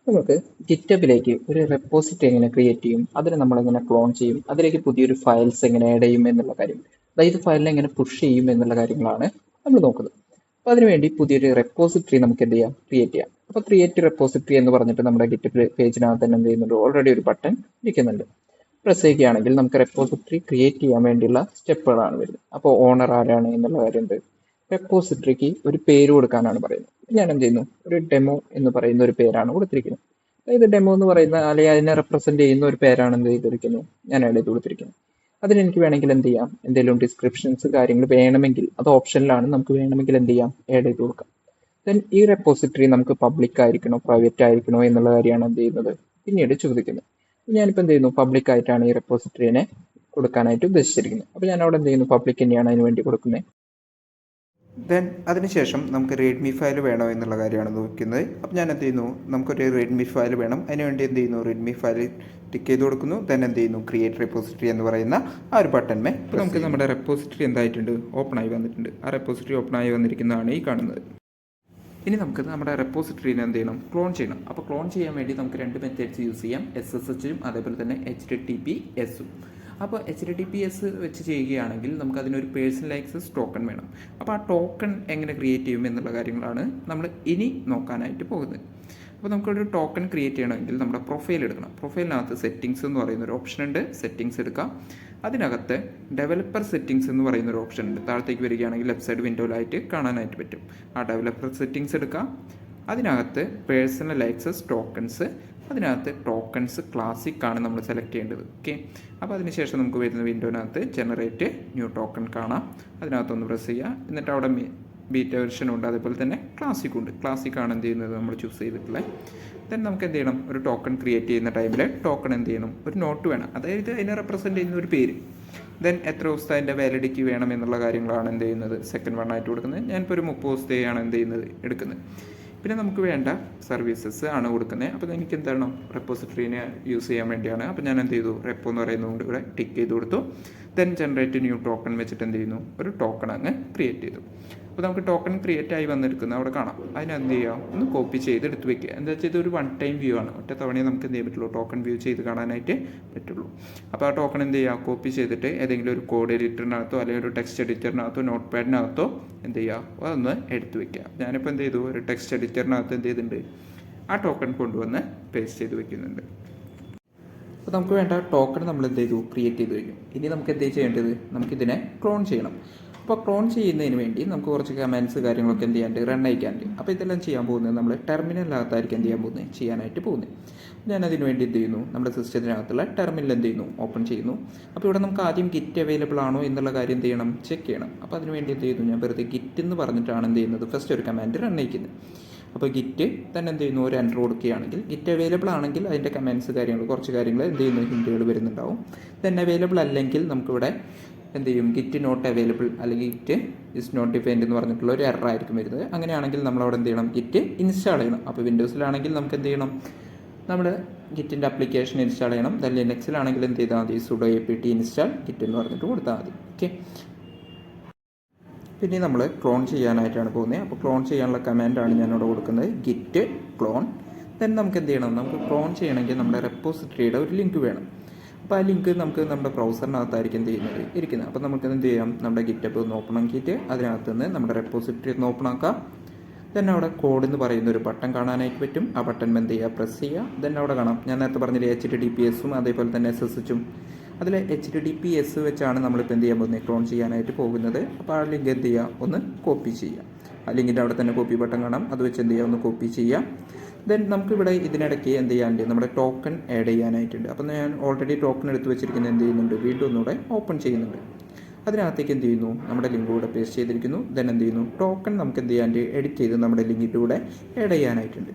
നമുക്ക് ഗിറ്റബിലേക്ക് ഒരു റെപ്പോസിറ്ററി എങ്ങനെ ക്രിയേറ്റ് ചെയ്യും, അതിനെ നമ്മൾ എങ്ങനെ ക്ലോൺ ചെയ്യും, അതിലേക്ക് പുതിയൊരു ഫയൽസ് എങ്ങനെ ആഡ് ചെയ്യും എന്നുള്ള കാര്യം, അതായത് ഫയലിനെ എങ്ങനെ പുഷ് ചെയ്യും എന്നുള്ള കാര്യങ്ങളാണ് നമ്മൾ നോക്കുന്നത്. അപ്പോൾ അതിനുവേണ്ടി പുതിയൊരു റെപ്പോസിറ്ററി നമുക്ക് എന്ത് ചെയ്യാം, ക്രിയേറ്റ് ചെയ്യാം. അപ്പോൾ ക്രിയേറ്റ് റെപ്പോസിറ്ററി എന്ന് പറഞ്ഞിട്ട് നമ്മുടെ ഗിറ്റബ് പേജിനകത്ത് തന്നെ എന്ത് ചെയ്യുന്നുണ്ട്, ഓൾറെഡി ഒരു ബട്ടൺ ഇരിക്കുന്നുണ്ട്. പ്രസ് ചെയ്യുകയാണെങ്കിൽ നമുക്ക് റെപ്പോസിറ്ററി ക്രിയേറ്റ് ചെയ്യാൻ വേണ്ടിയുള്ള സ്റ്റെപ്പുകളാണ് വരുന്നത്. അപ്പോൾ ഓണർ ആരാണ് എന്നുള്ള കാര്യം, റെപ്പോസിറ്ററിക്ക് ഒരു പേര് കൊടുക്കാനാണ് പറയുന്നത്. ഞാൻ എന്ത് ചെയ്യുന്നു, ഒരു ഡെമോ എന്ന് പറയുന്ന ഒരു പേരാണ് കൊടുത്തിരിക്കുന്നത്. അതായത് ഡെമോ എന്ന് പറയുന്ന അല്ലെങ്കിൽ അതിനെ റെപ്രസെന്റ് ചെയ്യുന്ന ഒരു പേരാണ് എന്ത് ചെയ്തിരിക്കുന്നത്, ഞാൻ ആഡ് ചെയ്ത് കൊടുത്തിരിക്കുന്നത്. അതിന് എനിക്ക് വേണമെങ്കിൽ എന്ത് ചെയ്യാം, എന്തെങ്കിലും ഡിസ്ക്രിപ്ഷൻസ് കാര്യങ്ങൾ വേണമെങ്കിൽ അത് ഓപ്ഷനിലാണ്, നമുക്ക് വേണമെങ്കിൽ എന്ത് ചെയ്യാം, ആഡ് ചെയ്ത് കൊടുക്കാം. ദെൻ ഈ റെപ്പോസിറ്ററി നമുക്ക് പബ്ലിക് ആയിരിക്കണോ പ്രൈവറ്റ് ആയിരിക്കണോ എന്നുള്ള കാര്യമാണ് എന്ത് ചെയ്യുന്നത്, പിന്നീട് ചോദിക്കുന്നത്. ഞാനിപ്പോൾ എന്ത് ചെയ്യുന്നു, പബ്ലിക് ആയിട്ടാണ് ഈ റെപ്പോസിറ്ററിനെ കൊടുക്കാനായിട്ട് ഉദ്ദേശിച്ചിരിക്കുന്നത്. അപ്പോൾ ഞാൻ അവിടെ എന്ത് ചെയ്യുന്നു, പബ്ലിക് തന്നെയാണ് അതിന് വേണ്ടി കൊടുക്കുന്നത്. ദെൻ അതിനുശേഷം നമുക്ക് റീഡ്മി ഫയൽ വേണോ എന്നുള്ള കാര്യമാണ് നോക്കുന്നത്. അപ്പോൾ ഞാൻ എന്ത് ചെയ്യുന്നു, നമുക്കൊരു റീഡ്മി ഫയൽ വേണം. അതിനുവേണ്ടി എന്ത് ചെയ്യുന്നു, റീഡ്മി ഫയൽ ടിക്ക് ചെയ്ത് കൊടുക്കുന്നു. ദെൻ എന്ത് ചെയ്യുന്നു, ക്രിയേറ്റ് റെപ്പോസിറ്ററി എന്ന് പറയുന്ന ആ ഒരു ബട്ടൺമേ ഇപ്പോൾ നമുക്ക് നമ്മുടെ റെപ്പോസിറ്ററി എന്തായിട്ടുണ്ട്, ഓപ്പൺ ആയി വന്നിട്ടുണ്ട്. ആ റെപ്പോസിറ്ററി ഓപ്പൺ ആയി വന്നിരിക്കുന്നതാണ് ഈ കാണുന്നത്. ഇനി നമുക്ക് നമ്മുടെ റെപ്പോസിറ്ററിനെ എന്ത് ചെയ്യണം, ക്ലോൺ ചെയ്യണം. അപ്പോൾ ക്ലോൺ ചെയ്യാൻ വേണ്ടി നമുക്ക് രണ്ട് മെത്തേഡ്സ് യൂസ് ചെയ്യാം, SSHും അതേപോലെ തന്നെ HTTPSും. അപ്പോൾ HTTPS വെച്ച് ചെയ്യുകയാണെങ്കിൽ നമുക്ക് അതിനൊരു പേഴ്സണൽ ആക്സസ് ടോക്കൺ വേണം. അപ്പോൾ ആ ടോക്കൺ എങ്ങനെ ക്രിയേറ്റ് ചെയ്യും എന്നുള്ള കാര്യങ്ങളാണ് നമ്മൾ ഇനി നോക്കാനായിട്ട് പോകുന്നത്. അപ്പോൾ നമുക്കൊരു ടോക്കൺ ക്രിയേറ്റ് ചെയ്യണമെങ്കിൽ നമ്മുടെ പ്രൊഫൈൽ എടുക്കണം. പ്രൊഫൈലിനകത്ത് സെറ്റിങ്സ് എന്ന് പറയുന്ന ഒരു ഓപ്ഷൻ ഉണ്ട്, സെറ്റിങ്സ് എടുക്കാം. അതിനകത്ത് ഡെവലപ്പർ സെറ്റിങ്സ് എന്ന് പറയുന്ന ഒരു ഓപ്ഷൻ ഉണ്ട്. താഴത്തേക്ക് വരികയാണെങ്കിൽ ലെഫ്റ്റ് സൈഡ് വിൻഡോയിലായിട്ട് കാണാനായിട്ട് പറ്റും. ആ ഡെവലപ്പർ സെറ്റിങ്സ് എടുക്കാം. അതിനകത്ത് പേഴ്സണൽ ആക്സസ് ടോക്കൺസ്, അതിനകത്ത് ടോക്കൺസ് ക്ലാസിക് ആണ് നമ്മൾ സെലക്ട് ചെയ്യേണ്ടത്. ഓക്കെ, അപ്പോൾ അതിനുശേഷം നമുക്ക് വരുന്ന വിൻഡോനകത്ത് ജനറേറ്റ് ന്യൂ ടോക്കൺ കാണാം. അതിനകത്തൊന്ന് പ്രസ് ചെയ്യുക. എന്നിട്ട് അവിടെ ബീറ്റ വെർഷൻ ഉണ്ട്, അതേപോലെ തന്നെ ക്ലാസിക് ഉണ്ട്. ക്ലാസിക് ആണ് എന്ത് ചെയ്യുന്നത്, നമ്മൾ ചൂസ് ചെയ്തിട്ടുള്ളത്. ദെൻ നമുക്ക് എന്ത് ചെയ്യണം, ഒരു ടോക്കൺ ക്രിയേറ്റ് ചെയ്യുന്ന ടൈമിൽ ടോക്കൺ എന്ത് ചെയ്യണം, ഒരു നോട്ട് വേണം, അതായത് അതിനെ റെപ്രസെൻറ്റ് ചെയ്യുന്ന ഒരു പേര്. ദെൻ എത്ര ദിവസത്തെ അതിൻ്റെ വാലിഡിറ്റി വേണം എന്നുള്ള കാര്യങ്ങളാണ് എന്ത് ചെയ്യുന്നത്, സെക്കൻഡ് വൺ ആയിട്ട് കൊടുക്കുന്നത്. ഞാനിപ്പോൾ ഒരു 30 ദിവസത്തെയാണ് എന്ത് ചെയ്യുന്നത്, എടുക്കുന്നത്. പിന്നെ നമുക്ക് വേണ്ട സർവീസസ് ആണ് കൊടുക്കുന്നത്. അപ്പോൾ എനിക്ക് എന്താണ്, റെപ്പോസിറ്ററിനെ യൂസ് ചെയ്യാൻ വേണ്ടിയാണ്. അപ്പോൾ ഞാൻ എന്ത് ചെയ്തു, റെപ്പോ എന്ന് പറയുന്നതുകൊണ്ട് ഇവിടെ ടിക്ക് ചെയ്ത് കൊടുത്തു. ദെൻ ജനറേറ്റ് ന്യൂ ടോക്കൺ വെച്ചിട്ട് എന്ത് ചെയ്യുന്നു, ഒരു ടോക്കൺ അങ്ങ് ക്രിയേറ്റ് ചെയ്തു. അപ്പോൾ നമുക്ക് ടോക്കൺ ക്രിയേറ്റ് ആയി വന്നിരിക്കുന്നത് അവിടെ കാണാം. അതിനെന്ത് ചെയ്യുക, ഒന്ന് കോപ്പി ചെയ്ത് എടുത്ത് വെക്കുക. എന്താ വെച്ചാൽ ഇതൊരു വൺ ടൈം വ്യൂ ആണ്, ഒറ്റ തവണയെ നമുക്ക് എന്ത് ചെയ്യാൻ പറ്റുള്ളൂ, ടോക്കൺ വ്യൂ ചെയ്ത് കാണാനായിട്ട് പറ്റുള്ളൂ. അപ്പോൾ ആ ടോക്കൺ എന്ത് ചെയ്യുക, കോപ്പി ചെയ്തിട്ട് ഏതെങ്കിലും ഒരു കോഡ് എഡിറ്ററിനകത്തോ അല്ലെങ്കിൽ ഒരു ടെക്സ്റ്റ് എഡിറ്ററിനകത്തോ നോട്ട് പാഡിനകത്തോ എന്ത് ചെയ്യുക, അതൊന്ന് എടുത്ത് വെക്കുക. ഞാനിപ്പോൾ എന്ത് ചെയ്തു, ഒരു ടെക്സ്റ്റ് എഡിറ്ററിനകത്ത് എന്ത് ചെയ്തിട്ടുണ്ട്, ആ ടോക്കൺ കൊണ്ടുവന്ന് പേസ്റ്റ് ചെയ്ത് വെക്കുന്നുണ്ട്. അപ്പോൾ നമുക്ക് വേണ്ട ടോക്കൺ നമ്മൾ എന്ത് ചെയ്തു, ക്രിയേറ്റ് ചെയ്ത് കഴിഞ്ഞു. ഇനി നമുക്ക് എന്ത് ചെയ്യേണ്ടത്, നമുക്കിതിനെ ക്ലോൺ ചെയ്യണം. അപ്പോൾ ക്ലോൺ ചെയ്യുന്നതിന് വേണ്ടി നമുക്ക് കുറച്ച് കമാൻഡ്സ് കാര്യങ്ങളൊക്കെ എന്ത് ചെയ്യാണ്ട്, റൺ അയക്കാണ്ട്. അപ്പോൾ ഇതെല്ലാം ചെയ്യാൻ പോകുന്നത് നമ്മൾ ടെർമിനലിനകത്തായിരിക്കും എന്ത് ചെയ്യാൻ പോകുന്നത്, ചെയ്യാനായിട്ട് പോകുന്നത്. ഞാനതിന് വേണ്ടി എന്ത് ചെയ്യുന്നു, നമ്മുടെ സിസ്റ്റത്തിനകത്തുള്ള ടെർമിനൽ എന്ത് ചെയ്യുന്നു, ഓപ്പൺ ചെയ്യുന്നു. അപ്പോൾ ഇവിടെ നമുക്ക് ആദ്യം ഗിറ്റ് അവൈലബിൾ ആണോ എന്നുള്ള കാര്യം എന്ത് ചെയ്യണം, ചെക്ക് ചെയ്യണം. അപ്പോൾ അതിന് വേണ്ടി എന്ത് ചെയ്യുന്നു, ഞാൻ വെറുതെ ഗിറ്റ് എന്ന് പറഞ്ഞിട്ടാണ് എന്ത് ചെയ്യുന്നത്, ഫസ്റ്റ് ഒരു കമാൻഡ് റൺ അയക്കുന്നത്. അപ്പോൾ ഗിറ്റ് തന്നെ എന്ത് ചെയ്യുന്നു, ഒരു എൻ്റർ കൊടുക്കുകയാണെങ്കിൽ ഗിറ്റ് അവൈലബിൾ ആണെങ്കിൽ അതിൻ്റെ കമാൻഡ്സ് കാര്യങ്ങൾ കുറച്ച് കാര്യങ്ങൾ എന്ത് ചെയ്യുന്നു, ഹിന്റുകൾ വരുന്നുണ്ടാവും. ദെൻ അവൈലബിൾ അല്ലെങ്കിൽ നമുക്കിവിടെ എന്ത് ചെയ്യും, ഗിറ്റ് നോട്ട് അവൈലബിൾ അല്ലെങ്കിൽ ഗിറ്റ് ഇസ് നോട്ട് ഡിഫൈൻഡ് എന്ന് പറഞ്ഞിട്ടുള്ള ഒരു എറർ ആയിരിക്കും വരുന്നത്. അങ്ങനെയാണെങ്കിൽ നമ്മളവിടെ എന്ത് ചെയ്യണം, ഗിറ്റ് ഇൻസ്റ്റാൾ ചെയ്യണം. അപ്പോൾ വിൻഡോസിലാണെങ്കിൽ നമുക്ക് എന്ത് ചെയ്യണം, നമ്മുടെ ഗിറ്റിൻ്റെ ആപ്ലിക്കേഷൻ ഇൻസ്റ്റാൾ ചെയ്യണം. ദെൻ ലിനക്സിലാണെങ്കിൽ എന്ത് ചെയ്താൽ മതി, സുഡോ apt ഇൻസ്റ്റാൾ ഗിറ്റ് എന്ന് പറഞ്ഞിട്ട് കൊടുത്താൽ മതി. ഓക്കെ, പിന്നെ നമ്മൾ ക്ലോൺ ചെയ്യാനായിട്ടാണ് പോകുന്നത്. അപ്പോൾ ക്ലോൺ ചെയ്യാനുള്ള കമാൻഡാണ് ഞാനിവിടെ കൊടുക്കുന്നത്, ഗിറ്റ് ക്ലോൺ. ദെൻ നമുക്ക് എന്ത് ചെയ്യണം, നമുക്ക് ക്ലോൺ ചെയ്യണമെങ്കിൽ നമ്മുടെ റെപ്പോസിറ്ററിയുടെ ഒരു ലിങ്ക് വേണം. അപ്പോൾ ആ ലിങ്ക് നമുക്ക് നമ്മുടെ ബ്രൗസറിനകത്തായിരിക്കും എന്ത് ചെയ്യുന്നത്, ഇരിക്കുന്നത്. അപ്പോൾ നമുക്ക് എന്ത് ചെയ്യാം, നമ്മുടെ ഗിറ്റപ്പ് ഒന്ന് ഓപ്പൺ ആക്കിയിട്ട് അതിനകത്ത് നിന്ന് നമ്മുടെ റെപ്പോസിറ്ററി ഒന്ന് ഓപ്പൺ ആക്കാം. ദെൻ അവിടെ കോഡ് എന്ന് പറയുന്ന ഒരു ബട്ടൺ കാണാനായിട്ട് പറ്റും. ആ ബട്ടൺ എന്ത് ചെയ്യുക, പ്രസ് ചെയ്യുക. ദെൻ അവിടെ കാണാം, ഞാൻ നേരത്തെ പറഞ്ഞില്ലേ HTTPSും അതേപോലെ തന്നെ SSHും. അതിൽ HTTPS വെച്ചാണ് നമ്മളിപ്പോൾ എന്ത് ചെയ്യാൻ പോകുന്നത്, ക്ലോൺ ചെയ്യാനായിട്ട് പോകുന്നത്. അപ്പോൾ ആ ലിങ്ക് എന്ത് ചെയ്യുക, ഒന്ന് കോപ്പി ചെയ്യുക. ആ ലിങ്കിൻ്റെ അവിടെ തന്നെ കോപ്പി ബട്ടൺ കാണാം, അത് വെച്ച് എന്ത് ചെയ്യുക, ഒന്ന് കോപ്പി ചെയ്യാം. ദെൻ നമുക്കിവിടെ ഇതിനിടയ്ക്ക് എന്ത് ചെയ്യാനുണ്ട്, നമ്മുടെ ടോക്കൺ ആഡ് ചെയ്യാനായിട്ടുണ്ട്. അപ്പോൾ ഞാൻ ഓൾറെഡി ടോക്കൺ എടുത്ത് വെച്ചിരിക്കുന്നത് എന്ത് ചെയ്യുന്നുണ്ട്, വീണ്ടും ഒന്നുകൂടെ ഓപ്പൺ ചെയ്യുന്നുണ്ട്. അതിനകത്തേക്ക് എന്ത് ചെയ്യുന്നു, നമ്മുടെ ലിങ്ക് കൂടെ പേസ്റ്റ് ചെയ്തിരിക്കുന്നു. ദെൻ എന്ത് ചെയ്യുന്നു, ടോക്കൺ നമുക്ക് എന്ത് ചെയ്യാണ്ട് എഡിറ്റ് ചെയ്ത് നമ്മുടെ ലിങ്കിൻ്റെ കൂടെ ആഡ് ചെയ്യാനായിട്ടുണ്ട്.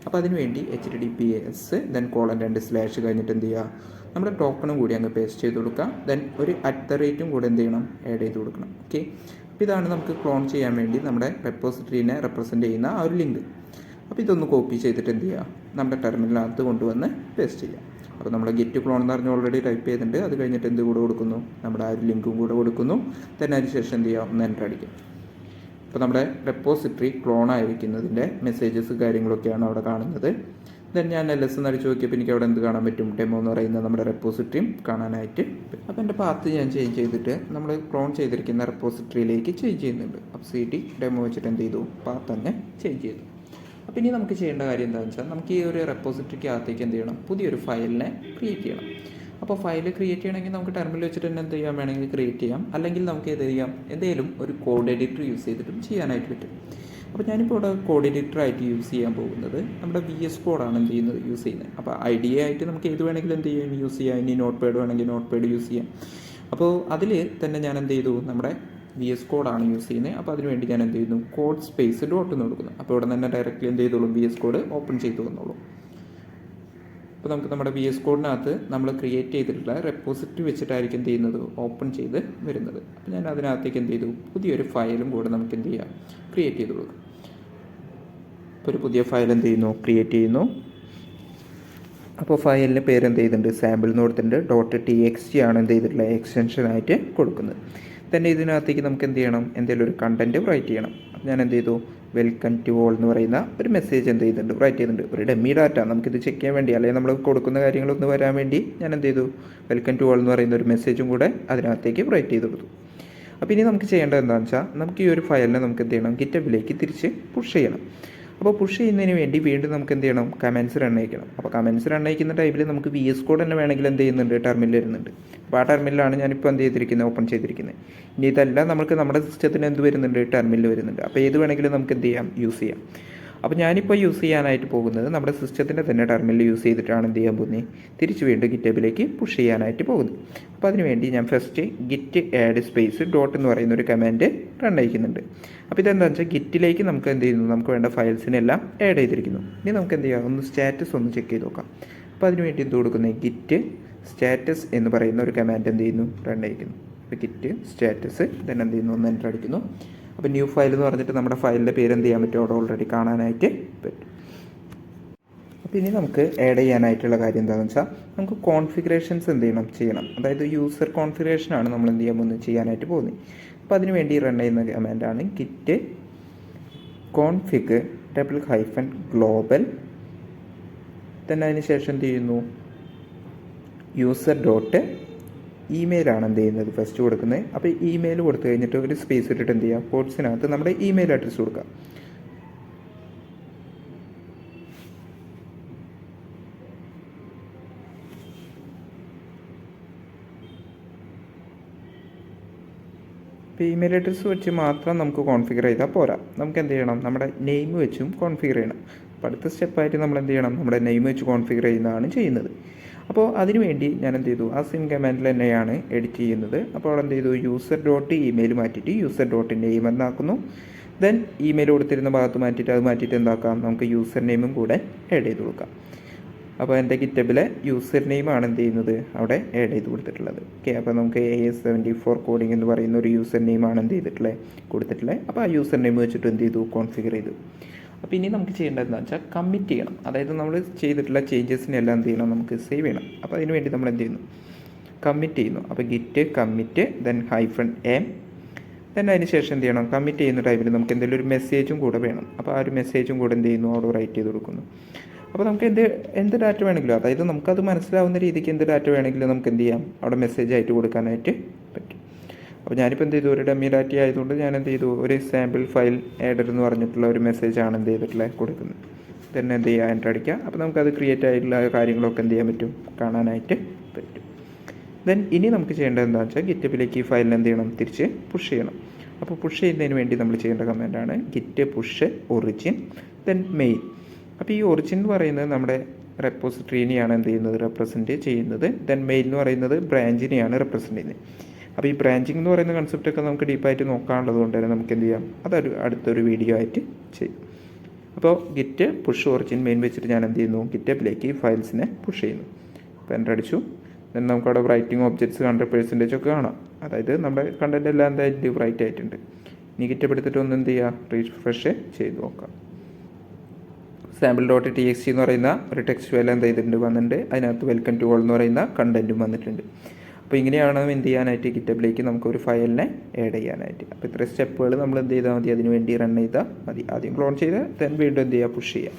അപ്പോൾ അതിനുവേണ്ടി HTTPS ദെൻ :2/ കഴിഞ്ഞിട്ട് എന്ത് ചെയ്യുക, നമ്മുടെ ടോക്കണും കൂടി അങ്ങ് പേസ്റ്റ് ചെയ്ത് കൊടുക്കുക. ദെൻ ഒരു @ കൂടെ എന്ത് ചെയ്യണം, ആഡ് ചെയ്ത് കൊടുക്കണം. ഓക്കെ, അപ്പോൾ ഇതാണ് നമുക്ക് ക്ലോൺ ചെയ്യാൻ വേണ്ടി നമ്മുടെ റെപ്പോസിറ്ററിനെ റെപ്രസെൻറ്റ് ചെയ്യുന്ന ആ ഒരു ലിങ്ക്. അപ്പോൾ ഇതൊന്ന് കോപ്പി ചെയ്തിട്ട് എന്ത് ചെയ്യുക, നമ്മുടെ ടെർമിനലിനകത്ത് കൊണ്ടുവന്ന് പേസ്റ്റ് ചെയ്യുക. അപ്പോൾ നമ്മൾ ഗെറ്റ് ക്ലോൺ എന്ന് പറഞ്ഞ് ഓൾറെഡി ടൈപ്പ് ചെയ്തിട്ടുണ്ട്. അത് കഴിഞ്ഞിട്ട് എന്ത് കൂടെ കൊടുക്കുന്നു, നമ്മുടെ ആ ഒരു ലിങ്കും കൂടെ കൊടുക്കുന്നു. തന്നെ അതിന് ശേഷം എന്ത് ചെയ്യുക, ഒന്ന് എൻ്റർ അടിക്കുക. അപ്പോൾ നമ്മുടെ റെപ്പോസിറ്ററി ക്ലോൺ ആയിരിക്കുന്നതിൻ്റെ മെസ്സേജസ് കാര്യങ്ങളൊക്കെയാണ് അവിടെ കാണുന്നത്. ദെൻ ഞാൻ LS എന്ന് അടിച്ച് നോക്കിയപ്പോൾ എനിക്ക് അവിടെ എന്ത് കാണാൻ പറ്റും, ഡെമോ എന്ന് പറയുന്ന നമ്മുടെ റെപ്പോസിറ്ററിയും കാണാനായിട്ട് പറ്റും. അപ്പോൾ എൻ്റെ പാത്ത് ഞാൻ ചേഞ്ച് ചെയ്തിട്ട് നമ്മൾ ക്ലോൺ ചെയ്തിരിക്കുന്ന റെപ്പോസിറ്ററിയിലേക്ക് ചേഞ്ച് ചെയ്യുന്നുണ്ട്. അപ്പോൾ CD ഡെമോ വെച്ചിട്ട് എന്ത് ചെയ്തു, പാത്ത് തന്നെ ചേഞ്ച് ചെയ്തു. അപ്പോൾ ഇനി നമുക്ക് ചെയ്യേണ്ട കാര്യം എന്താണെന്ന് വെച്ചാൽ നമുക്ക് ഈ ഒരു റെപ്പോസിറ്ററിക്ക് അകത്തേക്ക് എന്ത് ചെയ്യണം, പുതിയൊരു ഫയലിനെ ക്രിയേറ്റ് ചെയ്യണം. അപ്പോൾ ഫയൽ ക്രിയേറ്റ് ചെയ്യണമെങ്കിൽ നമുക്ക് ടെർമിനൽ വെച്ചിട്ട് തന്നെ എന്ത് ചെയ്യാൻ വേണമെങ്കിൽ ക്രിയേറ്റ് ചെയ്യാം, അല്ലെങ്കിൽ നമുക്ക് എന്ത് ചെയ്യാം, എന്തെങ്കിലും ഒരു കോഡ് എഡിറ്റർ യൂസ് ചെയ്തിട്ടും ചെയ്യാനായിട്ട് പറ്റും. അപ്പോൾ ഞാനിപ്പോൾ ഇവിടെ കോഡ് എഡിറ്ററായിട്ട് യൂസ് ചെയ്യാൻ പോകുന്നത് നമ്മുടെ VS കോഡാണ് എന്ത് ചെയ്യുന്നത്, യൂസ് ചെയ്യുന്നത്. അപ്പോൾ IDE ആയിട്ട് നമുക്ക് ഏത് വേണമെങ്കിലും എന്ത് ചെയ്യാം, യൂസ് ചെയ്യാം. ഇനി നോട്ട് പാഡ് വേണമെങ്കിൽ നോട്ട് പാഡ് യൂസ് ചെയ്യാം. അപ്പോൾ അതിൽ തന്നെ ഞാൻ എന്ത് ചെയ്തു, നമ്മുടെ VS കോഡാണ് യൂസ് ചെയ്യുന്നത്. അപ്പോൾ അതിനുവേണ്ടി ഞാൻ എന്ത് ചെയ്യുന്നു, കോഡ് സ്പേസ് ഡോട്ട് എന്ന് കൊടുക്കുന്നു. അപ്പോൾ ഇവിടെ തന്നെ ഡയറക്റ്റ്ലി എന്ത് ചെയ്തോളും, VS കോഡ് ഓപ്പൺ ചെയ്തു തന്നോളൂ. അപ്പോൾ നമുക്ക് നമ്മുടെ VS കോഡിനകത്ത് നമ്മൾ ക്രിയേറ്റ് ചെയ്തിട്ടുള്ള റെപ്പോസിറ്ററി വെച്ചിട്ടായിരിക്കും എന്ത് ചെയ്യുന്നത്, ഓപ്പൺ ചെയ്ത് വരുന്നത്. അപ്പോൾ ഞാൻ അതിനകത്തേക്ക് എന്ത് ചെയ്തു, പുതിയൊരു ഫയലും കൂടെ നമുക്ക് എന്ത് ചെയ്യാം, ക്രിയേറ്റ് ചെയ്ത് കൊടുക്കാം. ഇപ്പോൾ ഒരു പുതിയ ഫയൽ എന്ത് ചെയ്യുന്നു, ക്രിയേറ്റ് ചെയ്യുന്നു. അപ്പോൾ ഫയലിന് പേര് എന്ത് ചെയ്തിട്ടുണ്ട്, സാമ്പിൾ എന്ന് കൊടുത്തിട്ടുണ്ട്. .txt ആണ് എന്ത് ചെയ്തിട്ടുള്ള എക്സ്റ്റൻഷനായിട്ട് കൊടുക്കുന്നത്. തന്നെ ഇതിനകത്തേക്ക് നമുക്ക് എന്ത് ചെയ്യണം, എന്തെങ്കിലും ഒരു കണ്ടൻറ്റ് റൈറ്റ് ചെയ്യണം. അപ്പോൾ ഞാൻ എന്ത് ചെയ്തു, വെൽക്കം ടു ഓൾ എന്ന് പറയുന്ന ഒരു മെസ്സേജ് എന്ത് ചെയ്തിട്ടുണ്ട്, റൈറ്റ് ചെയ്തിട്ടുണ്ട്. ഒരു ഡെമ്മി ഡാറ്റ നമുക്കിത് ചെക്ക് ചെയ്യാൻ വേണ്ടി, അല്ലെങ്കിൽ നമ്മൾ കൊടുക്കുന്ന കാര്യങ്ങളൊന്ന് വരാൻ വേണ്ടി ഞാൻ എന്ത് ചെയ്തു, വെൽക്കം ടു ഓൾ എന്ന് പറയുന്ന ഒരു മെസ്സേജും കൂടെ അതിനകത്തേക്ക് റൈറ്റ് ചെയ്ത് കൊടുത്തു. അപ്പോൾ ഇനി നമുക്ക് ചെയ്യേണ്ടത് എന്താണെന്ന് വെച്ചാൽ നമുക്ക് ഈ ഒരു ഫയലിനെ നമുക്ക് എന്ത് ചെയ്യണം, ഗിറ്റബിലേക്ക് തിരിച്ച് പുഷ് ചെയ്യണം. അപ്പോൾ പുഷ് ചെയ്യുന്നതിന് വേണ്ടി വീണ്ടും നമുക്ക് എന്ത് ചെയ്യണം, കമൻസ് റൺ അയക്കണം. അപ്പോൾ കമൻസ് റൺ അയക്കുന്ന ടൈമിൽ നമുക്ക് VS കോഡ് തന്നെ വേണമെങ്കിൽ എന്ത് ചെയ്യുന്നുണ്ട്, ടെർമിനൽ വരുന്നുണ്ട്. അപ്പോൾ ആ ടെർമിനലാണ് ഞാനിപ്പോൾ എന്ത് ചെയ്തിരിക്കുന്നത്, ഓപ്പൺ ചെയ്തിരിക്കുന്നത്. ഇനി ഇതെല്ലാം നമുക്ക് നമ്മുടെ സിസ്റ്റത്തിന് എന്ത് വരുന്നുണ്ട്, ടെർമിനൽ വരുന്നുണ്ട്. അപ്പോൾ ഏത് വേണമെങ്കിലും നമുക്ക് എന്ത് ചെയ്യാം, യൂസ് ചെയ്യാം. അപ്പോൾ ഞാനിപ്പോൾ യൂസ് ചെയ്യാനായിട്ട് പോകുന്നത് നമ്മുടെ സിസ്റ്റത്തിൻ്റെ തന്നെ ടെർമിനൽ യൂസ് ചെയ്തിട്ടാണ് എന്ത് ചെയ്യാൻ പോകുന്നത്, തിരിച്ച് വീണ്ടും ഗിറ്റബിലേക്ക് പുഷ് ചെയ്യാനായിട്ട് പോകുന്നത്. അപ്പോൾ അതിനുവേണ്ടി ഞാൻ first git add space dot എന്ന് പറയുന്ന ഒരു കമാൻഡ് റൺ അയക്കുന്നുണ്ട്. അപ്പോൾ ഇതെന്താണെന്ന് വെച്ചാൽ ഗിറ്റിലേക്ക് നമുക്ക് എന്ത് ചെയ്യുന്നു, നമുക്ക് വേണ്ട ഫയൽസിനെല്ലാം ആഡ് ചെയ്തിരിക്കുന്നു. ഇനി നമുക്ക് എന്ത് ചെയ്യാം, ഒന്ന് സ്റ്റാറ്റസ് ഒന്ന് ചെക്ക് ചെയ്ത് നോക്കാം. അപ്പോൾ അതിനുവേണ്ടി എന്ത് കൊടുക്കുന്നത്, ഗിറ്റ് സ്റ്റാറ്റസ് എന്ന് പറയുന്ന ഒരു കമാൻഡ് എന്ത് ചെയ്യുന്നു, റൺ അയക്കുന്നു. അപ്പോൾ ഗിറ്റ് സ്റ്റാറ്റസ് then എന്ത് ചെയ്യുന്നു, ഒന്ന് എൻ്റർ അടിക്കുന്നു. അപ്പോൾ ന്യൂ ഫയൽ എന്ന് പറഞ്ഞിട്ട് നമ്മുടെ ഫയലിൻ്റെ പേര് എന്ത് ചെയ്യാൻ പറ്റും, അവിടെ ഓൾറെഡി കാണാനായിട്ട് പറ്റും. അപ്പോൾ ഇനി നമുക്ക് ആഡ് ചെയ്യാനായിട്ടുള്ള കാര്യം എന്താണെന്ന് വെച്ചാൽ നമുക്ക് കോൺഫിഗറേഷൻസ് എന്ത് ചെയ്യണം. അതായത് യൂസർ കോൺഫിഗറേഷനാണ് നമ്മൾ എന്ത് ചെയ്യാൻ പോകുന്നത്, ചെയ്യാനായിട്ട് പോകുന്നത്. അപ്പോൾ അതിന് വേണ്ടി റൺ ചെയ്യുന്ന കമാൻഡാണ് ഗിറ്റ് കോൺഫിഗ് -global. തന്നെ അതിന് ശേഷം എന്ത് ചെയ്യുന്നു, യൂസർ ഡോട്ട് ഇമെയിലാണ് എന്ത് ചെയ്യുന്നത്, ഫസ്റ്റ് കൊടുക്കുന്നത്. അപ്പോൾ ഇമെയിൽ കൊടുത്തു കഴിഞ്ഞിട്ട് ഒരു സ്പേസ് ഇട്ടിട്ട് എന്ത് ചെയ്യുക, കോഡ്സിനകത്ത് നമ്മുടെ ഇമെയിൽ അഡ്രസ്സ് കൊടുക്കുക. ഇപ്പോൾ ഇമെയിൽ അഡ്രസ്സ് വെച്ച് മാത്രം നമുക്ക് കോൺഫിഗർ ചെയ്താൽ പോരാ, നമുക്ക് എന്ത് ചെയ്യണം, നമ്മുടെ നെയിം വെച്ചും കോൺഫിഗർ ചെയ്യണം. അപ്പോൾ അടുത്ത സ്റ്റെപ്പായിട്ട് നമ്മൾ എന്ത് ചെയ്യണം, നമ്മുടെ നെയിം വെച്ച് കോൺഫിഗർ ചെയ്യുന്നതാണ് ചെയ്യുന്നത്. അപ്പോൾ അതിനുവേണ്ടി ഞാൻ എന്ത് ചെയ്തു, ആ സിം കമാൻഡിൽ തന്നെയാണ് എഡിറ്റ് ചെയ്യുന്നത്. അപ്പോൾ അവിടെ എന്ത് ചെയ്തു, യൂസർ ഡോട്ട് ഇമെയിൽ മാറ്റിയിട്ട് യൂസർ ഡോട്ട് നെയിം എന്നാക്കുന്നു. ദെൻ ഇമെയിൽ കൊടുത്തിരുന്ന ഭാഗത്ത് മാറ്റിയിട്ട് അത് മാറ്റിയിട്ട് എന്താക്കാം, നമുക്ക് യൂസർ നെയിമും കൂടെ ആഡ് ചെയ്ത് കൊടുക്കാം. അപ്പോൾ എൻ്റെ ഗിറ്റബിലെ യൂസർ നെയിമാണ് എന്ത് ചെയ്യുന്നത്, അവിടെ ആഡ് ചെയ്ത് കൊടുത്തിട്ടുള്ളത്. ഓക്കെ, അപ്പോൾ നമുക്ക് AS74 കോഡിംഗ് എന്ന് പറയുന്ന ഒരു യൂസർ നെയിമാണ് എന്ത് കൊടുത്തിട്ടുള്ളത്. അപ്പോൾ ആ യൂസർ നെയിം വെച്ചിട്ട് എന്ത് ചെയ്തു, കോൺഫിഗർ ചെയ്തു. അപ്പോൾ ഇനി നമുക്ക് ചെയ്യേണ്ടത് എന്താണെന്ന് വെച്ചാൽ കമ്മിറ്റ് ചെയ്യണം. അതായത് നമ്മൾ ചെയ്തിട്ടുള്ള ചേഞ്ചസിനെല്ലാം എന്ത് ചെയ്യണം, നമുക്ക് സേവ് ചെയ്യണം. അപ്പോൾ അതിന് വേണ്ടി നമ്മൾ എന്ത് ചെയ്യുന്നു, കമ്മിറ്റ് ചെയ്യുന്നു. അപ്പോൾ git commit then -m then അതിന് ശേഷം എന്ത് ചെയ്യണം, കമ്മിറ്റ് ചെയ്യുന്ന ടൈമിൽ നമുക്ക് എന്തെങ്കിലും ഒരു മെസ്സേജും കൂടെ വേണം. അപ്പോൾ ആ ഒരു മെസ്സേജും കൂടെ എന്ത് ചെയ്യുന്നു, അവിടെ റൈറ്റ് ചെയ്ത് കൊടുക്കുന്നു. അപ്പോൾ നമുക്ക് എന്ത് ഡാറ്റ വേണമെങ്കിലും, അതായത് നമുക്കത് മനസ്സിലാവുന്ന രീതിക്ക് എന്ത് ഡാറ്റ വേണമെങ്കിലും നമുക്ക് എന്ത് ചെയ്യാം, അവിടെ മെസ്സേജ് ആയിട്ട് കൊടുക്കാനായിട്ട് പറ്റും. അപ്പോൾ ഞാനിപ്പോൾ എന്ത് ചെയ്തു, ഒരു ഡമ്മി ഡാറ്റ ആയതുകൊണ്ട് ഞാൻ എന്ത് ചെയ്തു, ഒരു സാമ്പിൾ ഫയൽ ആഡർ എന്ന് പറഞ്ഞിട്ടുള്ള ഒരു മെസ്സേജാണ് എന്ത് ചെയ്തിട്ടുള്ളത് കൊടുക്കുന്നത്. തന്നെ എന്ത് ചെയ്യുക, എൻ്റർ അടിക്കുക. അപ്പോൾ നമുക്കത് ക്രിയേറ്റ് ആയിട്ടുള്ള കാര്യങ്ങളൊക്കെ എന്ത് ചെയ്യാൻ പറ്റും, കാണാനായിട്ട് പറ്റും. ദെൻ ഇനി നമുക്ക് ചെയ്യേണ്ടത് എന്താണെന്ന് വെച്ചാൽ ഗിറ്റബിലേക്ക് ഈ ഫയലിനെ എന്ത് ചെയ്യണം, തിരിച്ച് പുഷ് ചെയ്യണം. അപ്പോൾ പുഷ് ചെയ്യുന്നതിന് വേണ്ടി നമ്മൾ ചെയ്യേണ്ട കമാൻഡാണ് git push origin then main. അപ്പോൾ ഈ ഒറിജിൻ എന്ന് പറയുന്നത് നമ്മുടെ റെപ്പോസിറ്ററിനെയാണ് എന്ത് ചെയ്യുന്നത്, റെപ്രസെൻറ്റ് ചെയ്യുന്നത്. ദെൻ മെയിൻ എന്ന് പറയുന്നത് ബ്രാഞ്ചിനെയാണ് റെപ്രസെൻറ്റ് ചെയ്യുന്നത്. അപ്പോൾ ഈ ബ്രാഞ്ചിങ് എന്ന് പറയുന്ന കൺസെപ്റ്റൊക്കെ നമുക്ക് ഡീപ്പായിട്ട് നോക്കാനുള്ളത് കൊണ്ട് തന്നെ നമുക്ക് എന്ത് ചെയ്യാം, അതൊരു അടുത്തൊരു വീഡിയോ ആയിട്ട് ചെയ്യും. അപ്പോൾ ഗിറ്റ് പുഷ് ഒറിജിൻ മെയിൻ വെച്ചിട്ട് ഞാൻ എന്ത് ചെയ്യുന്നു, ഗിറ്റബിലേക്ക് ഈ ഫയൽസിനെ പുഷ് ചെയ്യുന്നു. അപ്പോൾ എൻ്റർ അടിച്ചു. ദെൻ നമുക്കവിടെ റൈറ്റിംഗ് ഒബ്ജക്ട്സ് 100% ഒക്കെ കാണാം. അതായത് നമ്മുടെ കണ്ടൻറ്റ് എല്ലാം എന്തായാലും റൈറ്റ് ആയിട്ടുണ്ട്. ഇനി ഗിറ്റബ് എടുത്തിട്ട് ഒന്ന് എന്ത് ചെയ്യുക, റീഫ്രഷ് ചെയ്ത് നോക്കാം. sample.txt എന്ന് പറയുന്ന ഒരു ടെക്സ്റ്റ് ഫയൽ എന്ത് ചെയ്തിട്ടുണ്ട്, വന്നിട്ടുണ്ട്. അതിനകത്ത് വെൽക്കം ടു ഓൾ എന്ന് പറയുന്ന കണ്ടൻറ്റും വന്നിട്ടുണ്ട്. അപ്പോൾ ഇങ്ങനെയാണ് എന്ത് ചെയ്യാനായിട്ട്, ഗിറ്റബിലേക്ക് നമുക്ക് ഒരു ഫയലിനെ ആഡ് ചെയ്യാനായിട്ട്. അപ്പോൾ ഇത്ര സ്റ്റെപ്പുകൾ നമ്മൾ എന്ത് ചെയ്താൽ മതി, അതിന് വേണ്ടി റൺ ചെയ്താൽ മതി. ആദ്യം ക്ലോൺ ചെയ്ത് ദെൻ വീണ്ടും എന്ത് ചെയ്യുക, പുഷ് ചെയ്യുക.